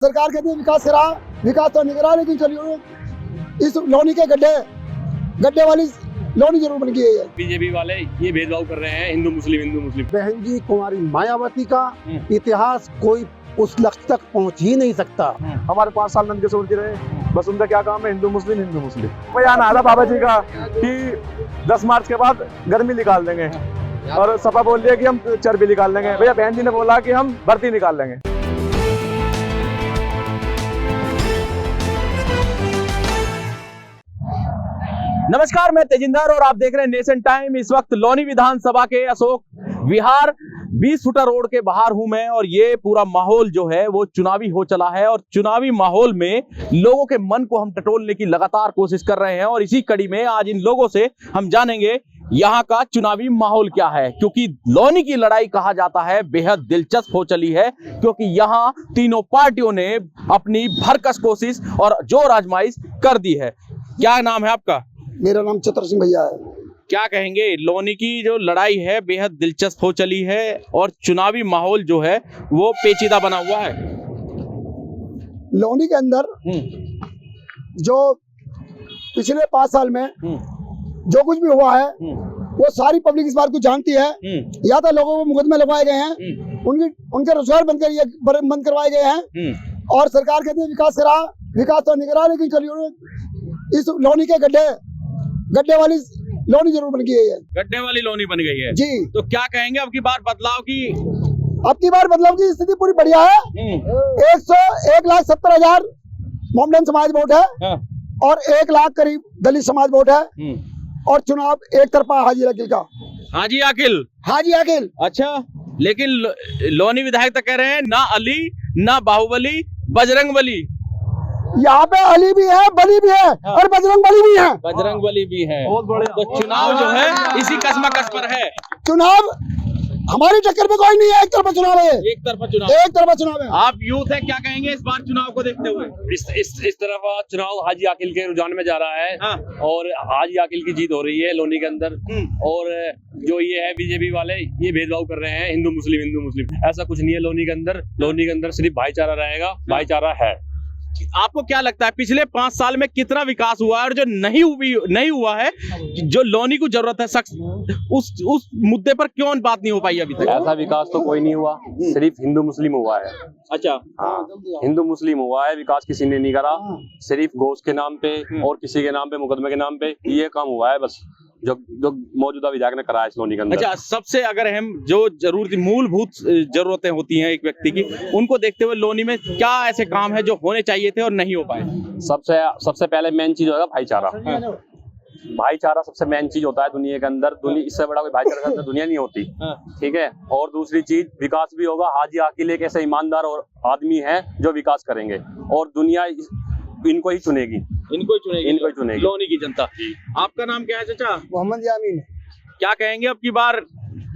सरकार कहती है विकास करा, विकास तो नहीं करा, लेकिन चलिए इस लोनी के गड्ढे वाली लोनी जरूर बन गई है। बीजेपी वाले ये भेदभाव कर रहे हैं हिंदू मुस्लिम। बहन जी कुमारी मायावती का इतिहास कोई उस लक्ष्य तक पहुंच ही नहीं सकता। हमारे 5 साल नंद किशोर जी रहे, बस उनका क्या काम है, हिंदू मुस्लिम। बयान आया था बाबा जी का कि 10 मार्च के बाद गर्मी निकाल देंगे और सपा बोल रही है कि हम चर्बी निकाल लेंगे। भैया बहन जी ने बोला कि हम भर्ती निकाल लेंगे। नमस्कार, मैं तेजिंदर और आप देख रहे हैं नेशन टाइम। इस वक्त लोनी विधानसभा के अशोक विहार 20 फुटा रोड के बाहर हूं मैं और ये पूरा माहौल जो है वो चुनावी हो चला है और चुनावी माहौल में लोगों के मन को हम टटोलने की लगातार कोशिश कर रहे हैं और इसी कड़ी में आज इन लोगों से हम जानेंगे यहाँ का चुनावी माहौल क्या है, क्योंकि लोनी की लड़ाई कहा जाता है बेहद दिलचस्प हो चली है, क्योंकि यहाँ तीनों पार्टियों ने अपनी भरकस कोशिश और जोर आजमाइश कर दी है। क्या नाम है आपका? मेरा नाम चतर सिंह भैया है। क्या कहेंगे, लोनी की जो लड़ाई है बेहद दिलचस्प हो चली है और चुनावी माहौल जो है वो पेचीदा बना हुआ है। लोनी के अंदर जो पिछले 5 साल में जो कुछ भी हुआ है वो सारी पब्लिक इस बार को जानती है। या तो लोगों को मुकदमे लगवाए गए हैं, उनके रोजगार बंद करवाए गए हैं और सरकार कहती है विकास करा, विकास तो नहीं करा, लेकिन चलिए इस लोनी के गड्ढे वाली लोनी जरूर बन गई है। गड्ढे वाली लोनी बन गई है जी। तो क्या कहेंगे अब की बार बदलाव की? अब की बार बदलाव की स्थिति पूरी बढ़िया है। 1,70,000 मोमडन समाज वोट है और 1 लाख करीब दलित समाज वोट है और चुनाव एक तरफा हाजी अकील का। हाजी अकील। अच्छा, लेकिन लोनी विधायक तो कह रहे हैं ना अली ना बाहुबली, बजरंग बली। यहाँ पे अली भी है, बली भी है और बजरंग बली भी है। तो चुनाव जो है इसी कस्मकस पर है। चुनाव हमारी टक्कर पे कोई नहीं है, एक तरफा चुनाव है। एक तरफा चुनाव है। आप यूथ है, क्या कहेंगे इस बार चुनाव को देखते हुए? इस तरफ चुनाव हाजी आकिल के रुझान में जा रहा है। हाँ। और हाजी आकिल की जीत हो रही है लोनी के अंदर। और जो ये है बीजेपी वाले ये भेदभाव कर रहे हैं हिंदू मुस्लिम। ऐसा कुछ नहीं है लोनी के अंदर सिर्फ भाईचारा रहेगा, भाईचारा है। आपको क्या लगता है पिछले 5 साल में कितना विकास हुआ है और जो नहीं हुआ है, जो लोनी को जरूरत है सख्त, उस मुद्दे पर क्यों बात नहीं हो पाई अभी तक? ऐसा विकास तो कोई नहीं हुआ, सिर्फ हिंदू मुस्लिम हुआ है। अच्छा, हाँ, हिंदू मुस्लिम हुआ है, विकास किसी ने नहीं करा। सिर्फ गोश्त के नाम पे और किसी के नाम पे, मुकदमे के नाम पे ये काम हुआ है बस, जो मौजूदा विधायक ने करा है लोनी के अंदर। अच्छा, सबसे अगर हम जो मूलभूत जरूरतें होती हैं एक व्यक्ति की, उनको देखते हुए लोनी में क्या ऐसे काम है जो होने चाहिए थे और नहीं हो पाए? सबसे पहले मेन चीज होगा भाईचारा। भाईचारा सबसे मेन चीज होता है दुनिया के अंदर। इससे बड़ा कोई भाईचारा के अंदर दुनिया नहीं होती। ठीक है। और दूसरी चीज विकास भी होगा। हाजी आकिल एक ऐसे ईमानदार और आदमी है जो विकास करेंगे और दुनिया इनको ही चुनेगी। लोनी की जनता। आपका नाम क्या है चाचा? मोहम्मद यामीन। क्या कहेंगे अब की बार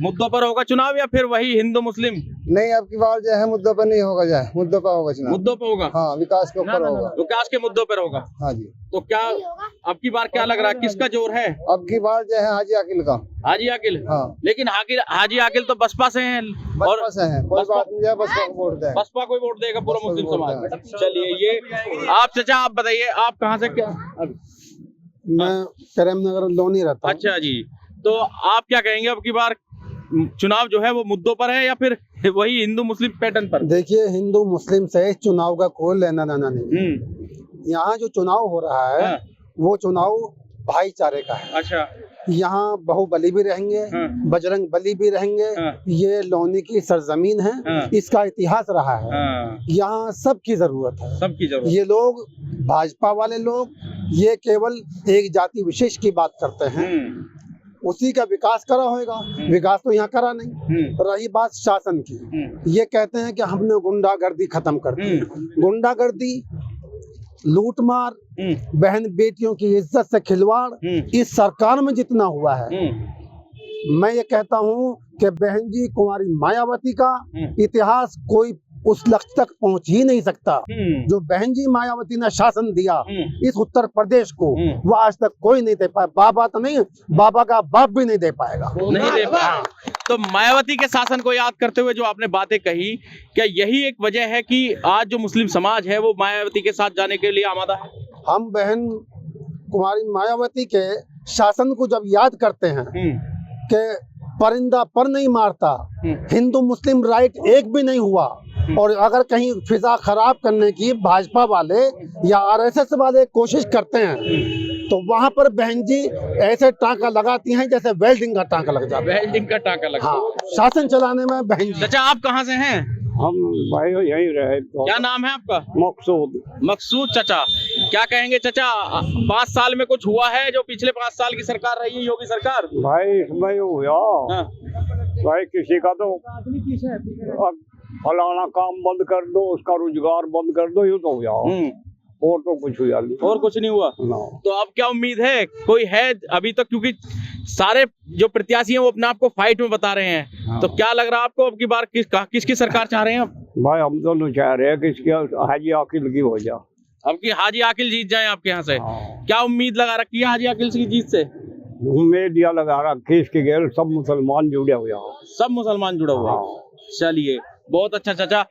मुद्दों पर होगा चुनाव या फिर वही हिंदू मुस्लिम? नहीं, अब की बार जो है मुद्दों पर नहीं होगा, जो है मुद्दों पर होगा चुनाव। मुद्दों पर होगा? हाँ, विकास के ऊपर होगा। विकास के मुद्दों पर होगा। हाँ जी। तो क्या अब की बार क्या लग रहा है, किसका जोर है? अब की बार जो है हाजी आकिल का। हाजी आकिल। हाँ। लेकिन हाजी आकिल तो बसपा से हैं और कोई बात नहीं है, बसपा को वोट देगा। बसपा को वोट देगा पूरा मुस्लिम समाज। चलिए, ये आप चाचा आप बताइए, आप कहाँ से? क्या मैं करीमनगर लोनी रहता हूँ। अच्छा जी, तो आप क्या कहेंगे अब की बार चुनाव जो है वो मुद्दों पर है या फिर वही हिंदू मुस्लिम पैटर्न पर? देखिए, हिंदू मुस्लिम से चुनाव का कोई लेना देना नहीं। यहाँ जो चुनाव हो रहा है वो चुनाव भाईचारे का है। अच्छा। यहाँ बाहुबली भी रहेंगे, बजरंग बली भी रहेंगे। ये लोनी की सरजमीन है, इसका इतिहास रहा है। यहाँ सबकी जरूरत है। ये लोग भाजपा वाले लोग ये केवल एक जाति विशेष की बात करते हैं, उसी का विकास करा होगा। विकास तो यहाँ करा नहीं। रही बात शासन की, ये कहते हैं कि हमने गुंडागर्दी खत्म कर दी। गुंडागर्दी, लूटमार, बहन बेटियों की इज्जत से खिलवाड़ इस सरकार में जितना हुआ है, मैं ये कहता हूँ कि बहन जी कुमारी मायावती का इतिहास कोई उस लक्ष्य तक पहुंच ही नहीं सकता। जो बहन जी मायावती ने शासन दिया इस उत्तर प्रदेश को, वो आज तक कोई नहीं दे पाया। बाबा तो नहीं, बाबा का बाप भी नहीं दे पाएगा, नहीं दे पाया। तो मायावती के शासन को याद करते हुए जो आपने बातें कही, क्या यही एक वजह है कि आज जो मुस्लिम समाज है वो मायावती के साथ जाने के लिए आमादा है? हम बहन कुमारी मायावती के शासन को जब याद करते हैं कि परिंदा पर नहीं मारता, हिंदू मुस्लिम राइट एक भी नहीं हुआ, और अगर कहीं फिजा खराब करने की भाजपा वाले या आरएसएस वाले कोशिश करते हैं तो वहां पर बहन जी ऐसे टांका लगाती हैं जैसे वेल्डिंग का टांका लग जाता है। वेल्डिंग का टांका लगा। हाँ, शासन चलाने में बहन जी। चाचा आप कहाँ से हैं? हम भाई यहीं रहे। क्या नाम है आपका? मकसूद। मकसूद चाचा, क्या कहेंगे चाचा, 5 साल में कुछ हुआ है जो पिछले 5 साल की सरकार रही है, योगी सरकार? भाई इसमें हुआ भाई किसी का तो अब फलाना काम बंद कर दो, उसका रोजगार बंद कर दो, यूँ तो हुआ, और तो कुछ हुआ नहीं। और कुछ नहीं हुआ। तो अब क्या उम्मीद है, कोई है अभी तक? क्योंकि सारे जो प्रत्याशी हैं वो अपने आप को फाइट में बता रहे हैं, तो क्या लग रहा है आपको अब की बार किसकी सरकार चाह रहे हैं आप? भाई हम तो नहीं चाह रहे हैं कि इसकी हाजी आकिल की हो जाए, अब की हाजी आकिल जीत जाए आपके यहाँ से। क्या उम्मीद लगा रखी है हाजी आकिल की जीत से? उम्मीद या लगा रखी इसकी गैर सब मुसलमान जुड़े हुए, सब मुसलमान जुड़ा हुआ। चलिए बहुत अच्छा चाचा,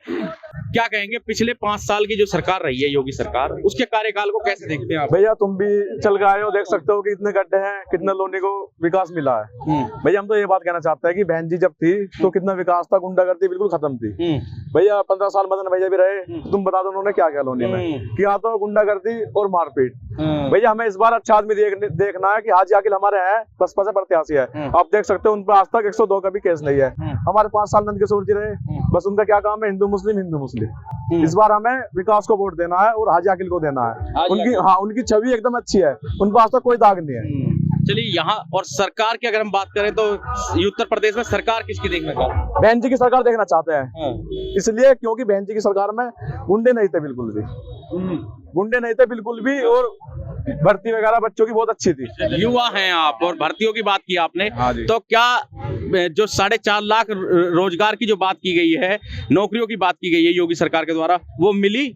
क्या कहेंगे पिछले 5 साल की जो सरकार रही है योगी सरकार, उसके कार्यकाल को कैसे देखते हैं आप? भैया तुम भी चल के आए हो, देख सकते हो कि इतने गड्ढे हैं, कितना लोनी को विकास मिला है। भैया हम तो ये बात कहना चाहते हैं कि बहन जी जब थी तो कितना विकास था, गुंडागर्दी बिल्कुल खत्म थी। भैया 15 साल मदन भैया भी रहे, तुम बता दो उन्होंने क्या किया लोनी में, किया तो गुंडागर्दी और मारपीट। भैया हमें इस बार अच्छा आदमी देखना है कि हाजी आकिल हमारे हैं, बसपा से प्रत्याशी है। आप देख सकते हो उन पर आज तक 102 का भी केस नहीं है। हमारे 5 साल नंद किशोर जी रहे, बस उनका क्या काम है, हिंदू मुस्लिम हिंदू मुस्लिम। इस बार हमें विकास को वोट देना है और हाजी आकिल को देना है। उनकी छवि एकदम अच्छी है, उन पर आज तक कोई दाग नहीं है। चलिए यहाँ और सरकार की अगर हम बात करें तो उत्तर प्रदेश में सरकार किसकी देखना चाहते हैं? बहन जी की सरकार देखना चाहते हैं, इसलिए क्योंकि बहन जी की सरकार में गुंडे नहीं थे बिल्कुल भी, गुंडे नहीं थे बिल्कुल भी, और भर्ती वगैरह बच्चों की बहुत अच्छी थी। युवा हैं आप और भर्तियों की बात की आपने, तो क्या जो 4.5 लाख रोजगार की जो बात की गई है, नौकरियों की बात की गई है योगी सरकार के द्वारा, वो मिली?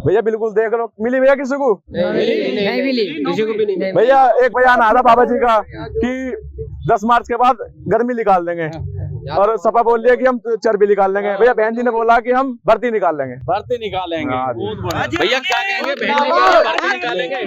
भैया बिल्कुल देख लो, मिली भैया किसी को? नहीं मिली, किसी को भी नहीं। भैया एक बयान आया था बाबा जी का कि 10 मार्च के बाद गर्मी निकाल देंगे, और सपा बोल रही है कि हम चर्बी निकाल लेंगे। भैया बहन जी ने बोला कि हम भर्ती निकाल लेंगे। भर्ती निकालेंगे। भैया क्या कहेंगे, बहन जी बोला भर्ती निकालेंगे?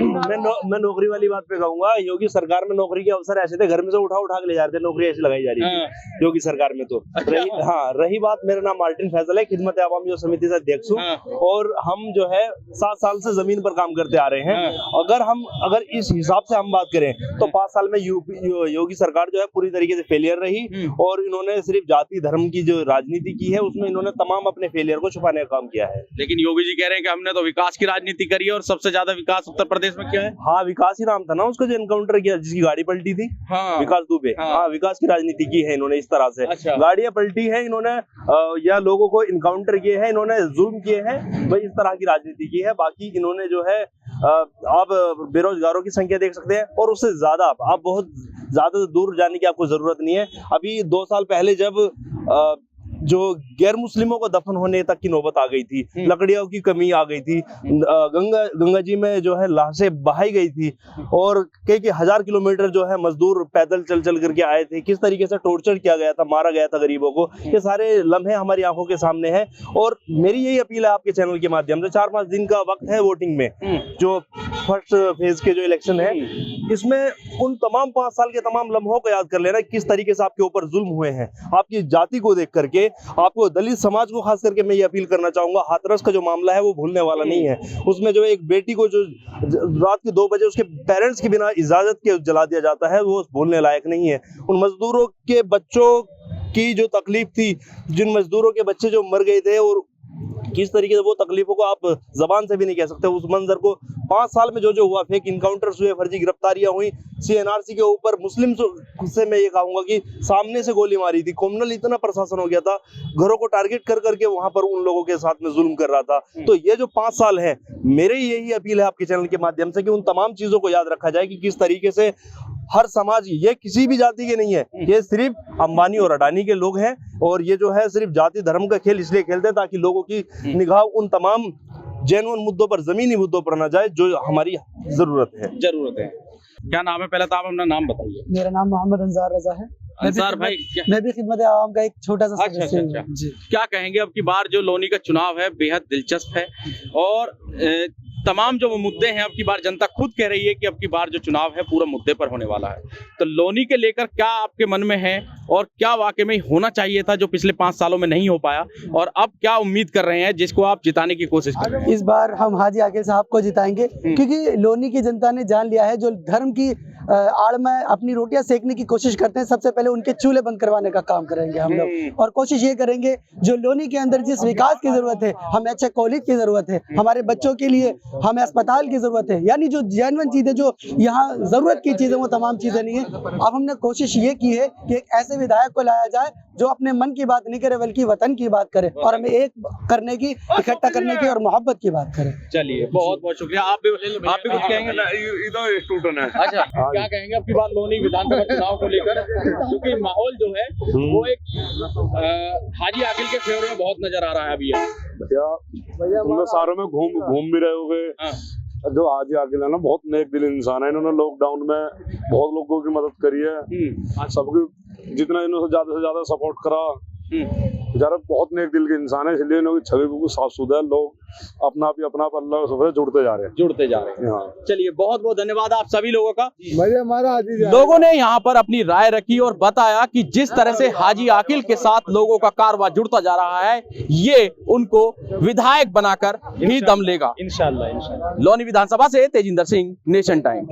मैं नौकरी वाली बात पे कहूंगा, योगी सरकार में नौकरी के अवसर ऐसे थे, घर में से उठा के ले जा रहे थे, नौकरी ऐसी लगाई जा रही थी योगी सरकार में। तो रही बात, मेरा नाम मार्टिन फैजल है, खिदमत अवामी समिति से अध्यक्ष हूँ, और हम जो है 7 साल से जमीन पर काम करते आ रहे हैं। अगर इस हिसाब से हम बात करें तो 5 साल में योगी सरकार जो है पूरी तरीके से फेलियर रही, और इन्होंने सिर्फ जाति धर्म की जो राजनीति की है उसमें इन्होंने तमाम अपने फेलियर को छुपाने का काम किया है। लेकिन योगी जी कह रहे हैं कि हमने तो विकास की राजनीति करी है, और सबसे ज्यादा विकास उत्तर प्रदेश में क्या है? हाँ, विकास ही नाम था ना उसका जो एनकाउंटर किया, जिसकी गाड़ी पलटी थी। विकास दुबे। हाँ, विकास की राजनीति की है इन्होंने इस तरह से। अच्छा। गाड़ियां पलटी है इन्होंने, या लोगों को इनकाउंटर किए हैं इन्होंने, जुल्म किए हैं, भाई इस तरह की राजनीति की है। बाकी इन्होंने जो है आप बेरोजगारों की संख्या देख सकते हैं, और उससे ज्यादा आप बहुत ज्यादा दूर जाने की आपको जरूरत नहीं है। अभी 2 साल पहले जब जो गैर मुस्लिमों को दफन होने तक की नौबत आ गई थी, लकड़ियों की कमी आ गई थी, गंगा जी में जो है लाशें बहाई गई थी, और कई 1000 किलोमीटर जो है मजदूर पैदल चल करके आए थे, किस तरीके से टॉर्चर किया गया था, मारा गया था गरीबों को, ये सारे लम्हे हमारी आंखों के सामने हैं। और मेरी यही अपील है आपके चैनल के माध्यम से, 4-5 दिन का वक्त है वोटिंग में, जो फर्स्ट फेज के जो इलेक्शन है, इसमें उन तमाम 5 साल के तमाम लम्हों को याद कर लेना, किस तरीके से आपके ऊपर जुल्म हुए हैं। आपकी जाति को देख करके, आपको दलित समाज को खास करके मैं ये अपील करना चाहूंगा, हाथरस का जो मामला है वो भूलने वाला नहीं है। उसमें जो एक बेटी को जो रात के 2 बजे उसके पेरेंट्स के बिना इजाजत के जला दिया जाता है, वो भूलने लायक नहीं है। उन मजदूरों के बच्चों की जो तकलीफ थी, जिन मजदूरों के बच्चे जो मर गए थे, और किस तरीके से वो तकलीफों को आप जबान से भी नहीं कह सकते। उस मंजर को 5 साल में जो हुआ, फेक इनकाउंटर्स हुए, फर्जी गिरफ्तारियां हुई, CNRC के ऊपर मुस्लिम से मैं ये कहूंगा कि सामने से गोली मारी थी, कम्युनल इतना प्रशासन हो गया था, घरों को टारगेट कर करके वहां पर उन लोगों के साथ में जुल्म कर रहा था। तो ये जो 5 साल है, मेरे यही अपील है आपके चैनल के माध्यम से कि उन तमाम चीजों को याद रखा जाए कि किस तरीके से हर समाज, ये किसी भी जाति के नहीं है, ये सिर्फ अंबानी और अडानी के लोग हैं। और ये जो है सिर्फ जाति धर्म का खेल इसलिए खेलते हैं ताकि लोगों की निगाह उन तमाम जेन्युइन मुद्दों पर, जमीनी मुद्दों पर न जाए जो हमारी जरूरत है। क्या नाम है? पहले तो आप अपना नाम बताइए। मेरा नाम मोहम्मद अंसार रजा है। अंसार भाई, मैं भी खिदमत आवाम का एक छोटा सा अच्छा, सदस्य अच्छा, हूँ। जी। क्या कहेंगे? अब की बार जो लोनी का चुनाव है बेहद दिलचस्प है और तमाम जो मुद्दे हैं अब की बार जनता खुद कह रही है कि अब की बार जो चुनाव है पूरा मुद्दे पर होने वाला है। तो लोनी के लेकर क्या आपके मन में है और क्या वाकई में होना चाहिए था जो पिछले 5 सालों में नहीं हो पाया, और अब क्या उम्मीद कर रहे हैं जिसको आप जिताने की कोशिश कर रहे हैं? इस बार हम हाजी आकिल साहब को जिताएंगे क्योंकि लोनी की जनता ने जान लिया है जो धर्म की आड़ में अपनी रोटियां सेकने की कोशिश करते हैं, सबसे पहले उनके चूल्हे बंद करवाने का काम करेंगे हम लोग। और कोशिश ये करेंगे जो लोनी के अंदर जिस विकास की जरूरत है, हमें अच्छे कॉलेज की जरूरत है, हमारे बच्चों के लिए हमें अस्पताल की जरूरत है, यानी जो जेन्युइन चीजें जो यहाँ जरूरत की चीजें वो तमाम चीजें नहीं है। अब हमने कोशिश ये की है कि एक ऐसे विधायक को लाया जाए जो अपने मन की बात नहीं करे बल्कि वतन की बात करे और हमें एक करने की, इकट्ठा करने की और मोहब्बत की बात करे। चलिए, बहुत बहुत शुक्रिया। आप भी कुछ कहेंगे? अच्छा, क्या कहेंगे अब की बार लोनी विधानसभा चुनाव को लेकर? क्योंकि माहौल जो है वो एक हाजी आकिल के फेवर में बहुत नजर आ रहा है अभी। भैया उन सारों में घूम भी रहे होगे। जो हाजी आकिल है ना, बहुत नेक दिल इंसान है। इन्होंने लॉकडाउन में बहुत लोगों की मदद करी है, सबकी जितना इन्होंने ज्यादा से ज्यादा सपोर्ट करा। बेचारा बहुत नेक दिल के इंसान है, इसलिए इन्होंने छवि बिल्कुल साफ सुथरा है। लोग अपना अल्लाह से जुड़ते जा रहे हैं। चलिए, बहुत बहुत धन्यवाद आप सभी लोगों का। हमारा लोगों ने यहाँ पर अपनी राय रखी और बताया कि जिस तरह से हाजी आकिल के साथ लोगों का कारवां जुड़ता जा रहा है, ये उनको विधायक बनाकर ही दम लेगा। इंशाल्लाह। लोनी विधानसभा से तेजिंदर सिंह, नेशन टाइम।